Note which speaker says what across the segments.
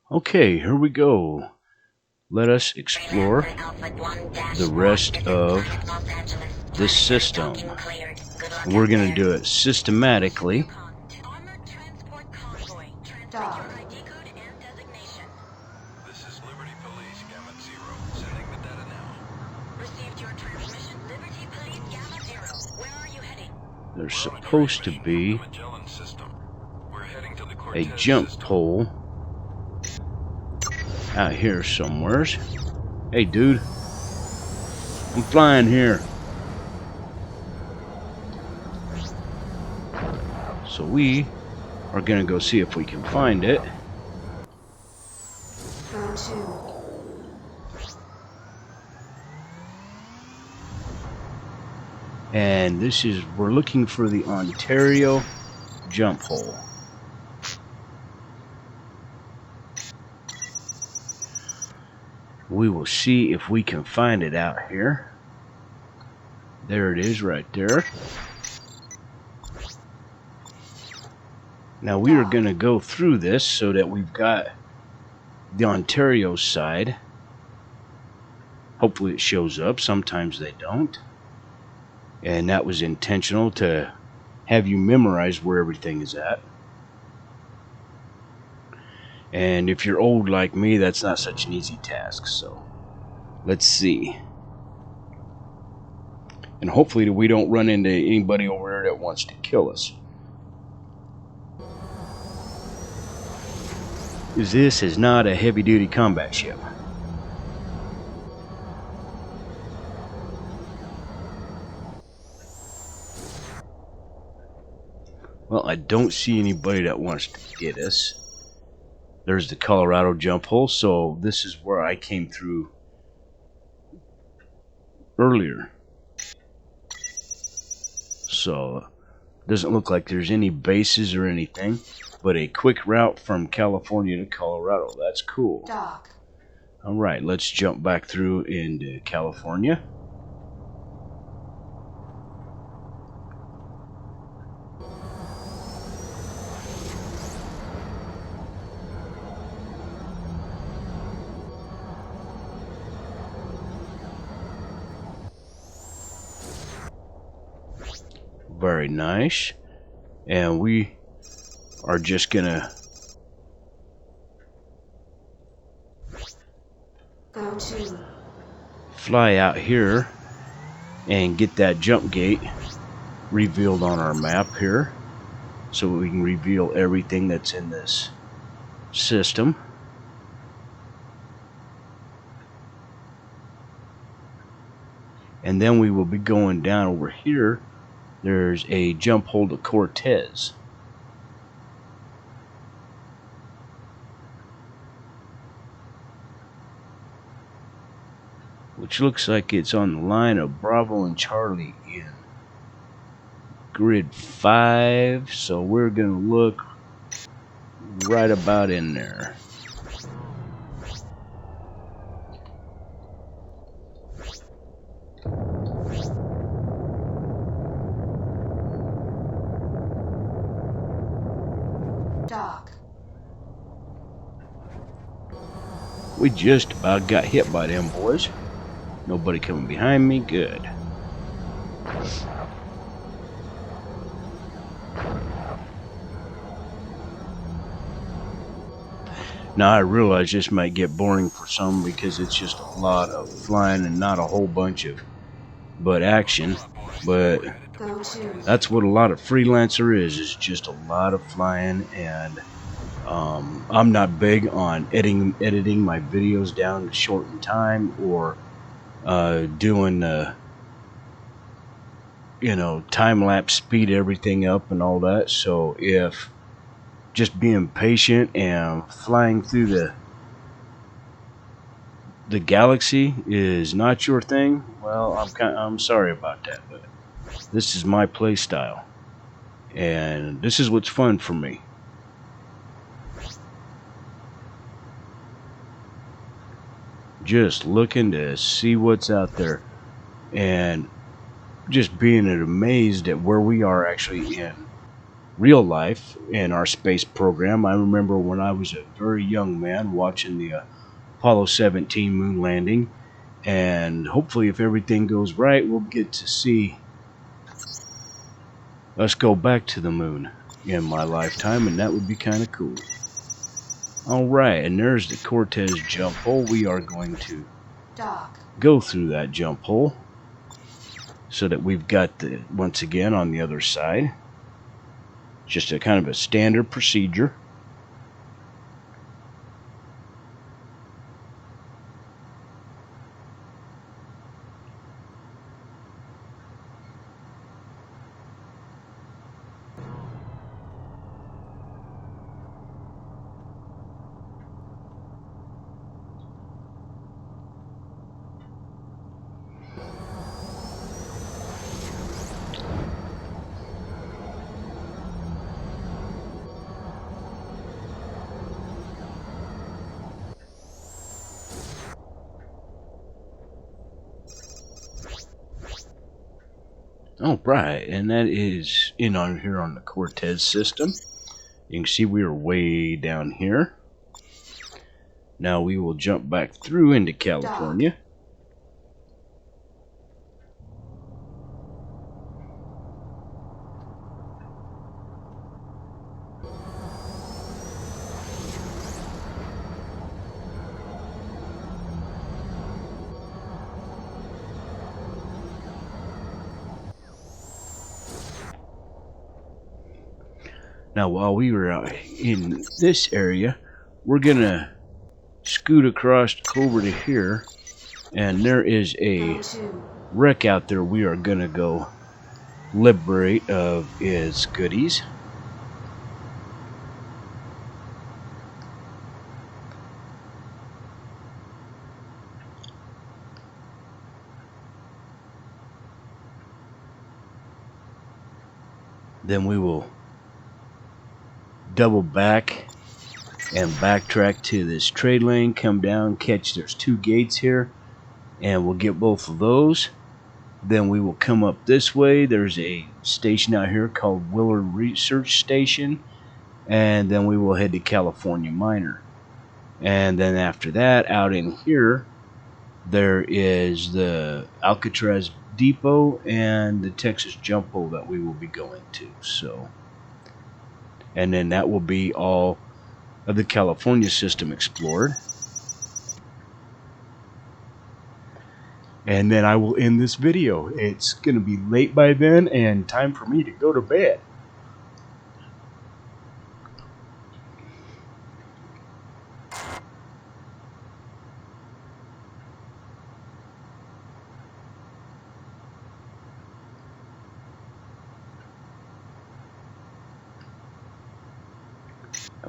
Speaker 1: Okay, here we go. Let us explore the rest of this system. We're going to do it systematically. There's supposed to be a jump pole out here somewheres. Hey dude, I'm flying here. So we are gonna go see if we can find it. And this is, we're looking for the Ontario jump hole. We will see if we can find it out here. There it is right there. Now we are going to go through this so that we've got the Ontario side. Hopefully it shows up. Sometimes they don't. And that was intentional to have you memorize where everything is at. And if you're old like me, that's not such an easy task. So let's see. And hopefully we don't run into anybody over there that wants to kill us. This is not a heavy-duty combat ship. Well, I don't see anybody that wants to get us. There's the Colorado jump hole, so this is where I came through earlier. So, doesn't look like there's any bases or anything, but a quick route from California to Colorado. That's cool.
Speaker 2: Doc.
Speaker 1: Alright, let's jump back through into California. Very nice. And we are just gonna fly out here and get that jump gate revealed on our map here, so we can reveal everything that's in this system. And then we will be going down over here. There's a jump hole to Cortez. Which looks like it's on the line of Bravo and Charlie in grid 5. So we're going to look right about in there.
Speaker 2: Doc.
Speaker 1: We just about got hit by them boys. Nobody coming behind me. Good. Now I realize this might get boring for some because it's just a lot of flying and not a whole bunch of action. But that's what a lot of Freelancer is just a lot of flying. And I'm not big on editing my videos down to shorten time or doing time-lapse, speed everything up and all that. So if just being patient and flying through the galaxy is not your thing, well, I'm sorry about that, but this is my play style and this is what's fun for me. Just looking to see what's out there and just being amazed at where we are actually in real life in our space program. I remember when I was a very young man watching the Apollo 17 moon landing, and hopefully if everything goes right, we'll get to see us go back to the moon in my lifetime, and that would be kind of cool. Alright, and there's the Cortez jump hole. We are going to go through that jump hole so that we've got the, once again, on the other side. Just a kind of a standard procedure. Alright, and that is in on here on the Cortez system. You can see we are way down here. Now we will jump back through into California. Now while we were out in this area, we're gonna scoot across over to here, and there is a wreck out there we are gonna go liberate of its goodies. Then we will double back and backtrack to this trade lane, come down, catch, there's 2 gates here, and we'll get both of those. Then we will come up this way. There's a station out here called Willard Research Station, and then we will head to California Minor. And then after that, out in here, there is the Alcatraz Depot and the Texas Jump Hole that we will be going to. So, and then that will be all of the California system explored. And then I will end this video. It's going to be late by then and time for me to go to bed.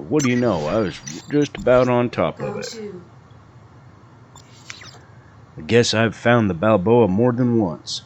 Speaker 1: What do you know? I was just about on top of it. I guess I've found the Balboa more than once.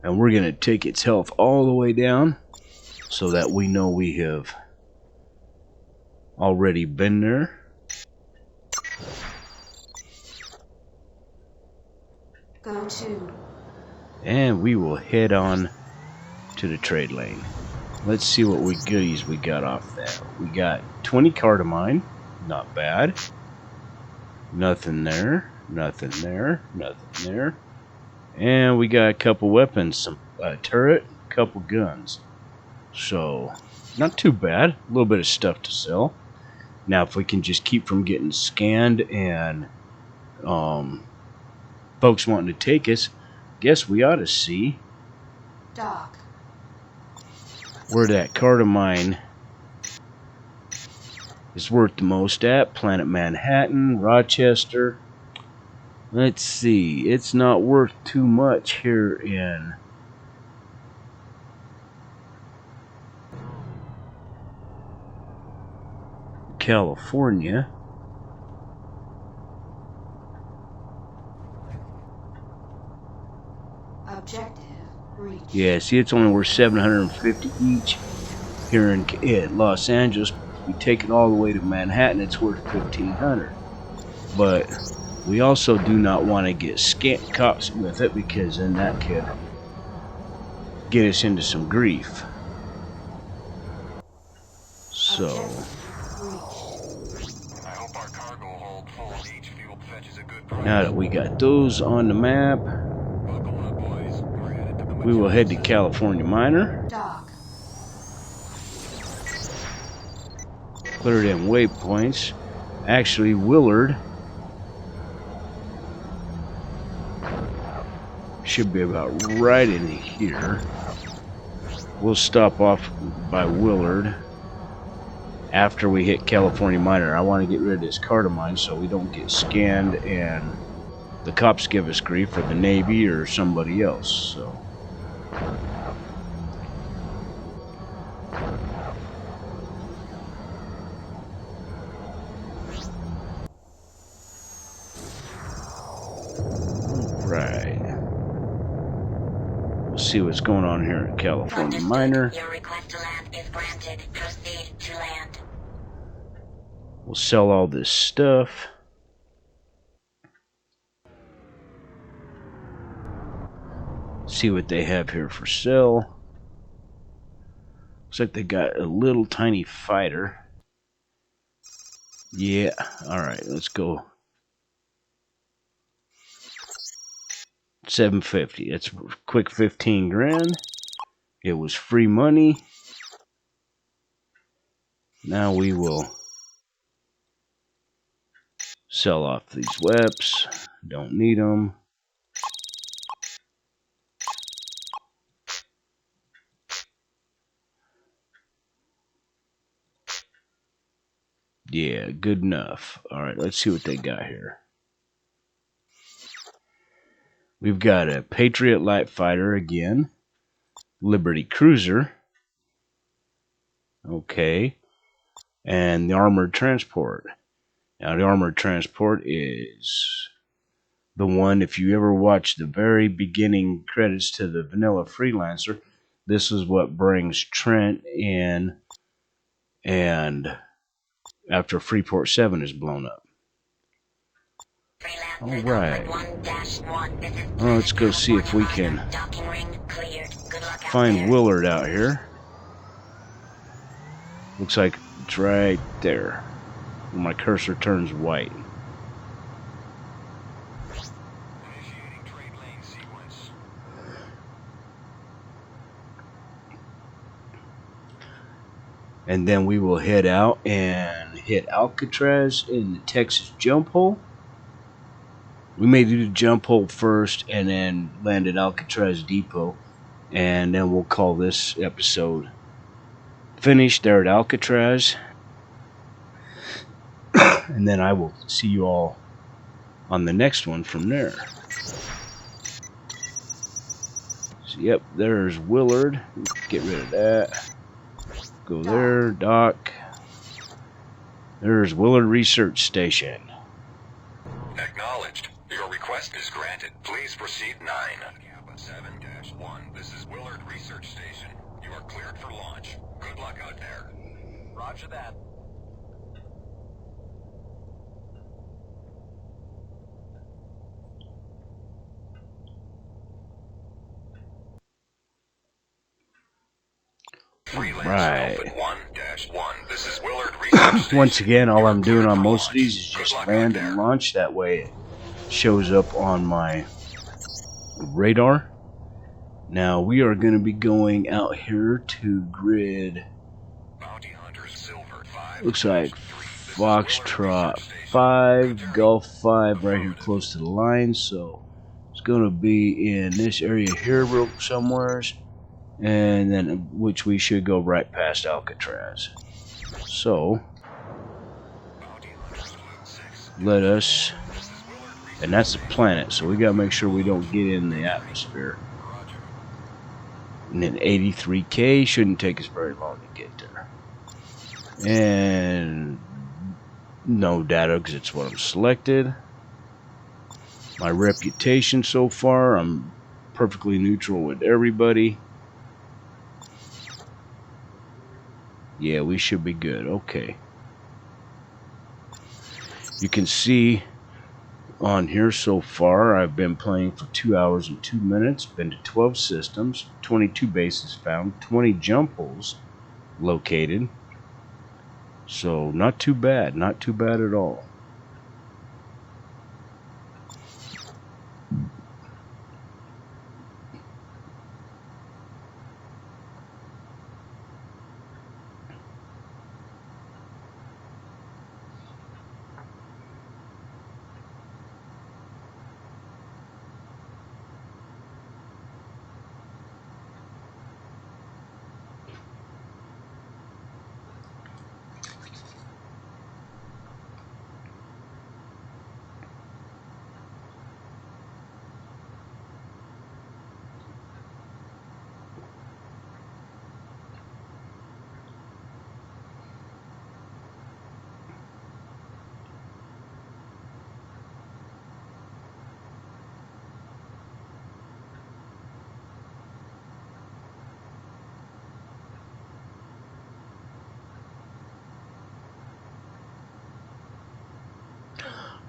Speaker 1: And we're going to take its health all the way down so that we know we have already been there.
Speaker 2: Go to.
Speaker 1: And we will head on to the trade lane. Let's see what goodies we got off that. We got 20 cardamine, not bad. Nothing there, nothing there, nothing there. And we got a couple weapons, some turret, a couple guns. So, not too bad. A little bit of stuff to sell. Now, if we can just keep from getting scanned and folks wanting to take us, guess we ought to see where that cardamine is worth the most at. Planet Manhattan, Rochester. Let's see. It's not worth too much here in California. Yeah, see, it's only worth 750 each here in Los Angeles. If we take it all the way to Manhattan, it's worth 1,500. But we also do not want to get caught with it, because then that could get us into some grief. So now that we got those on the map, we will head to California Miner.
Speaker 2: Dock.
Speaker 1: Clear them waypoints. Actually, Willard should be about right in here. We'll stop off by Willard after we hit California Miner. I want to get rid of this car of mine so we don't get scanned and the cops give us grief, or the Navy or somebody else. So right. We'll see what's going on here at California Miner.
Speaker 3: Your request to land is granted. Proceed to land.
Speaker 1: We'll sell all this stuff. See what they have here for sale. Looks like they got a little tiny fighter. Yeah, alright, let's go. 750. That's a quick 15 grand. It was free money. Now we will sell off these weps. Don't need them. Yeah, good enough. Alright, let's see what they got here. We've got a Patriot light fighter again. Liberty cruiser. Okay. And the armored transport. Now the armored transport is the one, if you ever watch the very beginning credits to the vanilla Freelancer, this is what brings Trent in, and after Freeport 7 is blown up. Alright. Well, let's go see if we can find Willard out here. Looks like it's right there. My cursor turns white. And then we will head out and hit Alcatraz in the Texas jump hole. We may do the jump hole first and then land at Alcatraz Depot. And then we'll call this episode finished there at Alcatraz. And then I will see you all on the next one from there. So, yep, there's Willard. Get rid of that. Go there, dock. There's Willard Research Station.
Speaker 4: Acknowledged. Your request is granted. Please proceed 9. Kappa 7-1. This is Willard Research Station. You are cleared for launch. Good luck out there. Roger that.
Speaker 1: Right.
Speaker 4: 1-1. This is Willard Research Station.
Speaker 1: Once again, all I'm doing on most of these is just land and launch. That way it shows up on my radar. Now we are going to be going out here to grid. Looks like Foxtrot 5, Gulf 5, right here close to the line. So it's going to be in this area here somewheres. And then, which we should go right past Alcatraz. So, let us, and that's the planet, so we gotta make sure we don't get in the atmosphere. And then 83K shouldn't take us very long to get there. And no data, because it's what I'm selected. My reputation so far, I'm perfectly neutral with everybody. Yeah, we should be good. Okay. You can see on here so far, I've been playing for 2 hours and 2 minutes, been to 12 systems, 22 bases found, 20 jump holes located. So not too bad, not too bad at all.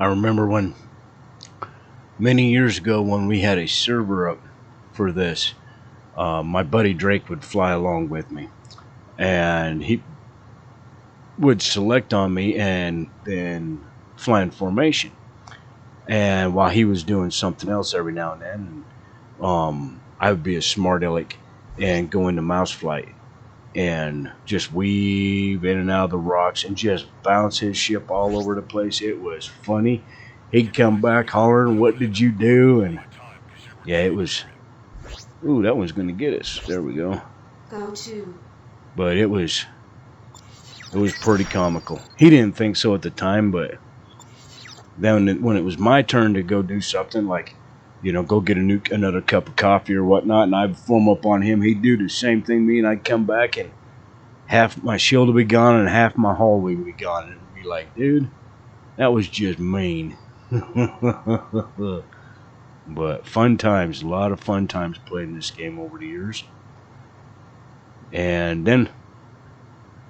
Speaker 1: I remember when many years ago when we had a server up for this, my buddy Drake would fly along with me, and he would select on me and then fly in formation. And while he was doing something else every now and then, I would be a smart aleck and go into mouse flight and just weave in and out of the rocks and just bounce his ship all over the place. It was funny. He'd come back hollering, "What did you do?" And yeah, it was. Ooh, that one's gonna get us. There we go.
Speaker 2: Go to.
Speaker 1: But it was pretty comical. He didn't think so at the time, but then when it was my turn to go do something like, go get another cup of coffee or whatnot, and I'd form up on him, he'd do the same thing to me, and I'd come back and half my shield would be gone and half my hallway would be gone, and it'd be like, dude, that was just mean. But fun times, a lot of fun times playing this game over the years, and then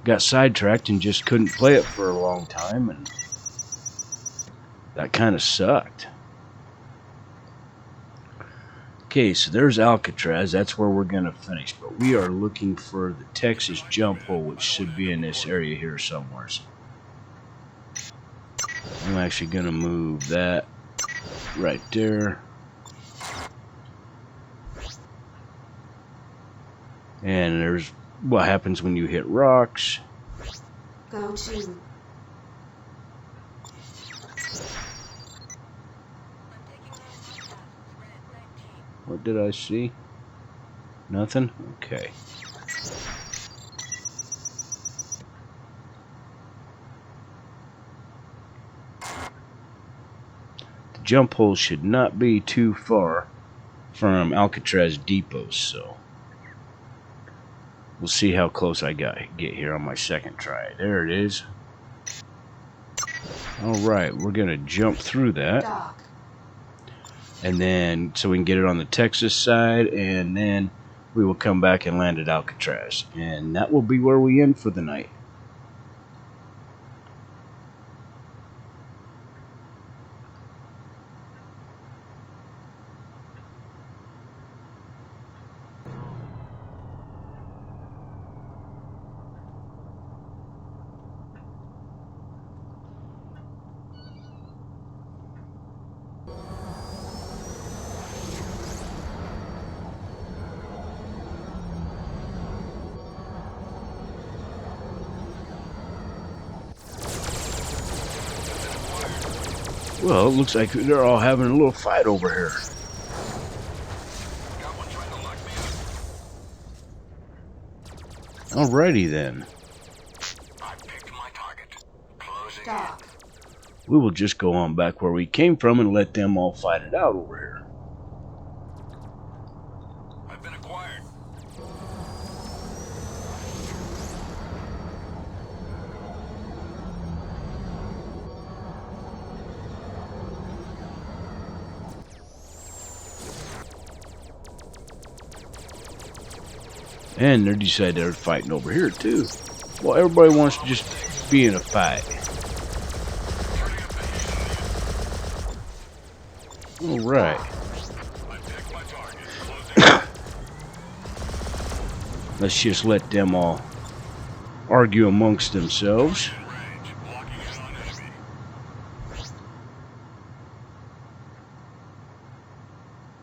Speaker 1: got sidetracked and just couldn't play it for a long time, and that kind of sucked. Okay, so there's Alcatraz. That's where we're going to finish. But we are looking for the Texas jump hole, which should be in this area here somewhere. I'm actually going to move that right there. And there's what happens when you hit rocks.
Speaker 2: Go to.
Speaker 1: What did I see? Nothing? Okay. The jump hole should not be too far from Alcatraz depots, so we'll see how close I get here on my second try. There it is. Alright, we're going to jump through that.
Speaker 2: Dock.
Speaker 1: And then, so we can get it on the Texas side, and then we will come back and land at Alcatraz. And that will be where we end for the night. Well, it looks like they're all having a little fight over here. Alrighty then.
Speaker 2: Dock.
Speaker 1: We will just go on back where we came from and let them all fight it out over here.
Speaker 4: I've been acquired.
Speaker 1: And they decided they're fighting over here too. Well, everybody wants to just be in a fight. Alright. Let's just let them all argue amongst themselves.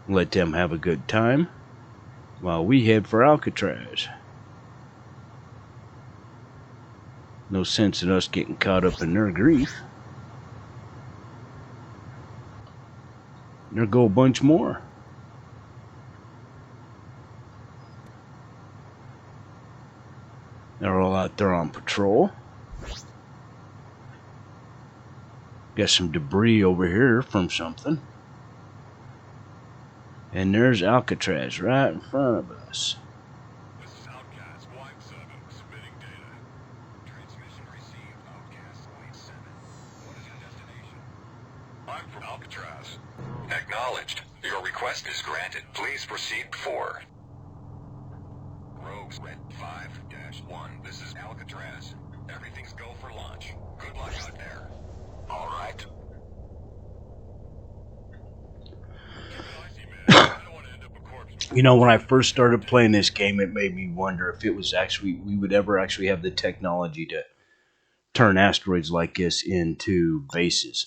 Speaker 1: Let them have a good time while we head for Alcatraz. No sense in us getting caught up in their grief. There go a bunch more. They're all out there on patrol. Got some debris over here from something. And there's Alcatraz right in front of us.
Speaker 4: This is Outcast Flight 7 submitting data. Transmission received, Outcast Flight 7. What is your destination? I'm from Alcatraz. Acknowledged. Your request is granted. Please proceed 4. Rogues Red 5-1. This is Alcatraz. Everything's go for launch. Good luck out there. All right.
Speaker 1: You know, when I first started playing this game, it made me wonder if it was actually, we would ever actually have the technology to turn asteroids like this into bases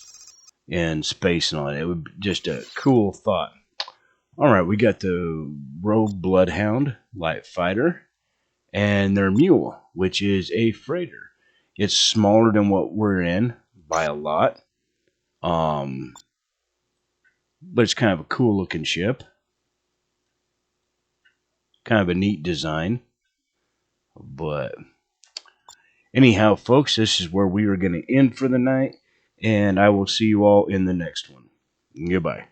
Speaker 1: in space and all that. It would be just a cool thought. Alright, we got the Rogue Bloodhound light fighter and their mule, which is a freighter. It's smaller than what we're in by a lot. But it's kind of a cool looking ship. Kind of a neat design. But anyhow, folks, this is where we are going to end for the night. And I will see you all in the next one. Goodbye.